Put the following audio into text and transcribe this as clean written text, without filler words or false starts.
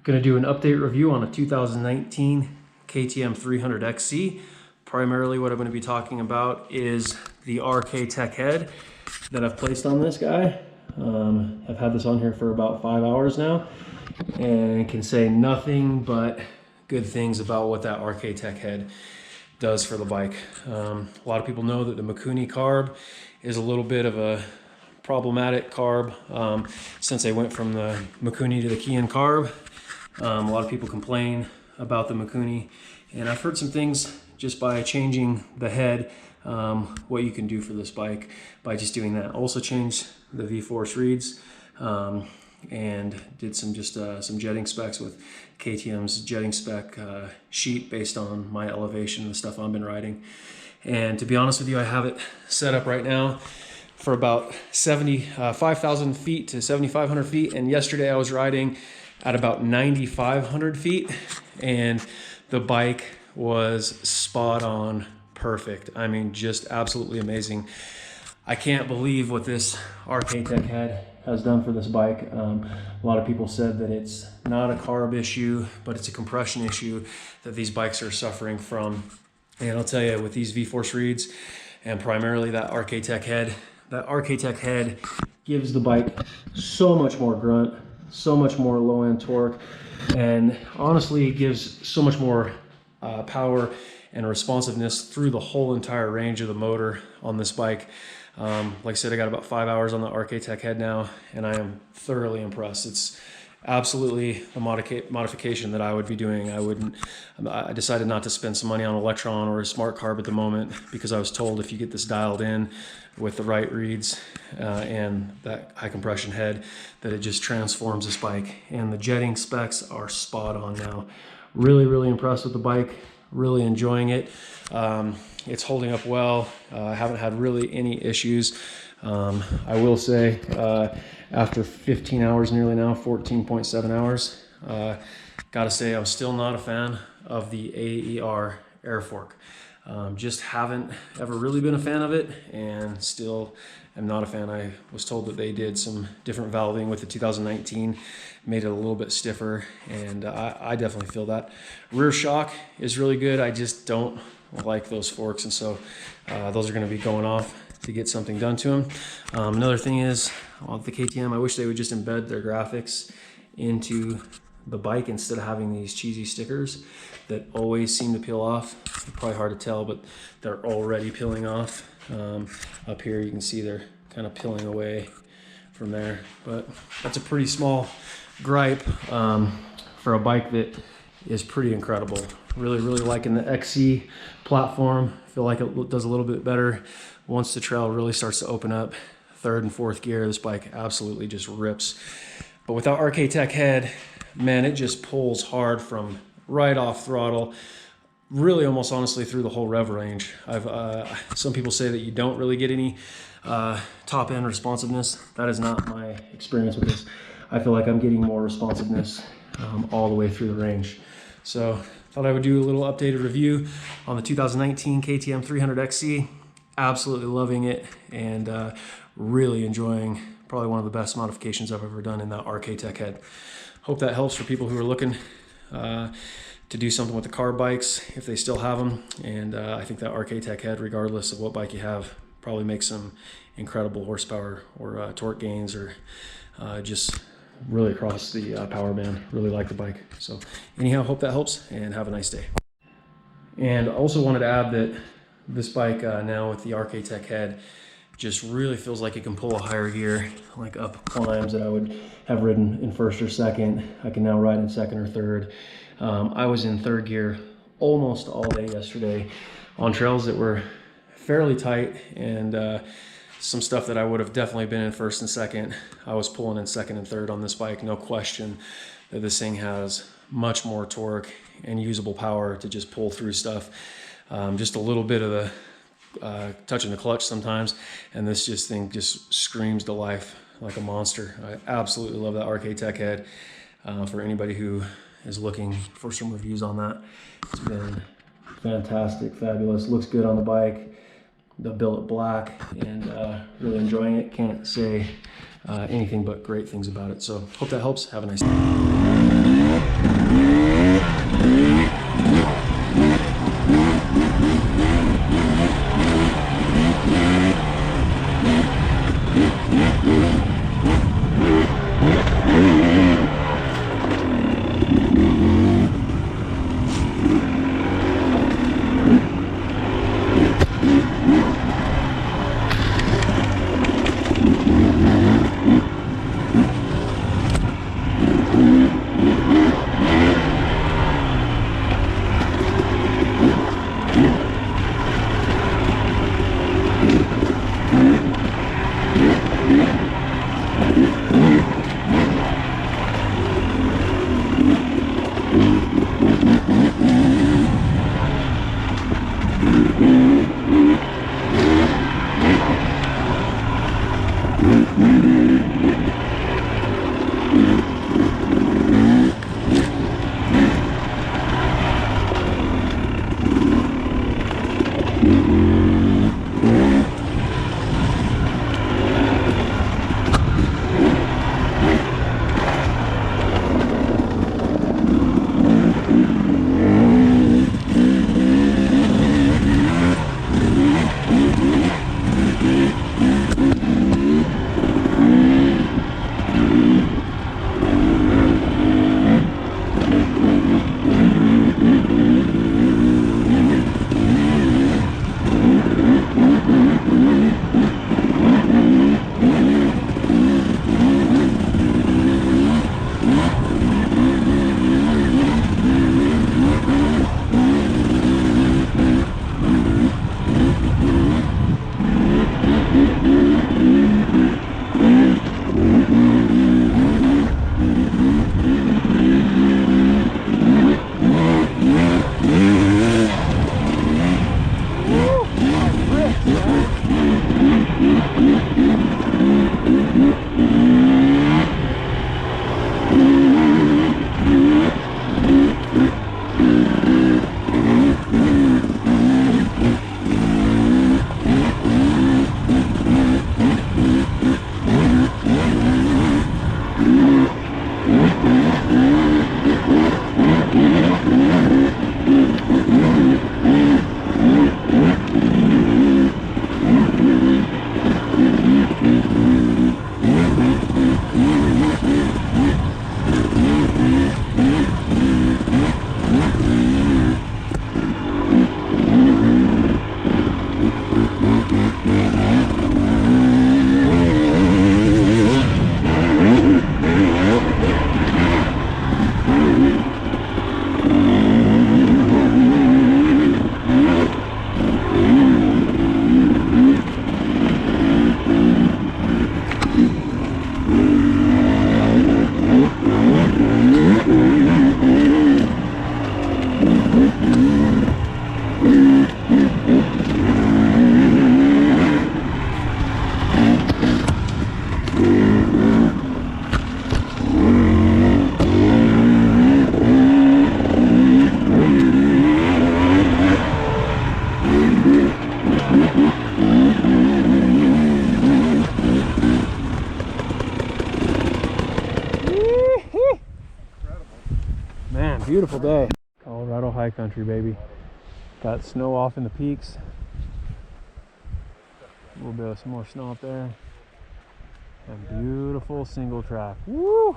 Going to do an update review on a 2019 KTM 300XC. Primarily what I'm going to be talking about is the RK-TEK head that I've placed on this guy. I've had this on here for about 5 hours now and can say nothing but good things about what that RK-TEK head does for the bike. A lot of people know that the Mikuni carb is a little bit of a problematic carb since they went from the Mikuni to the Kian carb. A lot of people complain about the Mikuni, and I've heard some things just by changing the head, what you can do for this bike by just doing that. Also changed the V-Force reeds and did some jetting specs with KTM's jetting spec sheet based on my elevation and the stuff I've been riding. And to be honest with you, I have it set up right now for about 5,000 feet to 7,500 feet. And yesterday I was riding at about 9,500 feet and the bike was spot on perfect. I mean, just absolutely amazing. I can't believe what this RK-TEK head has done for this bike. A lot of people said that it's not a carb issue, but it's a compression issue that these bikes are suffering from. And I'll tell you, with these V-Force reeds and primarily that RK-TEK head gives the bike so much more grunt, so much more low end torque, and honestly it gives so much more power and responsiveness through the whole entire range of the motor on this bike. Like I said, I got about 5 hours on the RK-TEK head now and I am thoroughly impressed. It's absolutely a modification that I would be doing. I decided not to spend some money on Electron or a smart carb at the moment because I was told if you get this dialed in with the right reeds and that high compression head, that it just transforms this bike. And the jetting specs are spot on now. Really impressed with the bike, really enjoying it. It's holding up well. I haven't had really any issues. I will say after 15 hours nearly now, 14.7 hours, gotta say I'm still not a fan of the AER air fork. Just haven't ever really been a fan of it and still am not a fan. I was told that they did some different valving with the 2019, made it a little bit stiffer, and I definitely feel that. Rear shock is really good. I just don't like those forks, and so those are going to be going off to get something done to them. Another thing is, on the KTM, I wish they would just embed their graphics into the bike instead of having these cheesy stickers that always seem to peel off. It's probably hard to tell, but they're already peeling off. Up here you can see they're kind of peeling away from there, but that's a pretty small gripe for a bike that is pretty incredible. Really liking the XC platform. Feel like it does a little bit better once the trail really starts to open up. Third and fourth gear, this bike absolutely just rips. But without RK-TEK head, man, it just pulls hard from right off throttle, really almost honestly through the whole rev range. Some people say that you don't really get any top end responsiveness. That is not my experience with this. I feel like I'm getting more responsiveness all the way through the range. So thought I would do a little updated review on the 2019 KTM 300XC. Absolutely loving it and really enjoying probably one of the best modifications I've ever done in that RK-TEK head. Hope that helps for people who are looking to do something with the carb bikes if they still have them. And I think that RK-TEK head, regardless of what bike you have, probably makes some incredible horsepower or torque gains or just really across the power band. Really like the bike. So anyhow, hope that helps and have a nice day. And I also wanted to add that this bike now with the RK-TEK head just really feels like it can pull a higher gear, like up climbs that I would have ridden in first or second. I can now ride in second or third. I was in third gear almost all day yesterday on trails that were fairly tight and some stuff that I would have definitely been in first and second. I was pulling in second and third on this bike. No question that this thing has much more torque and usable power to just pull through stuff. Just a little bit of the touching the clutch sometimes, and this thing just screams to life like a monster. I absolutely love that RK-TEK head. For anybody who is looking for some reviews on that, it's been fantastic, fabulous. Looks good on the bike. The billet black, and really enjoying it. Can't say anything but great things about it. So hope that helps. Have a nice day. Beautiful day. Colorado high country, baby. Got snow off in the peaks. A little bit of some more snow up there. And beautiful single track. Woo!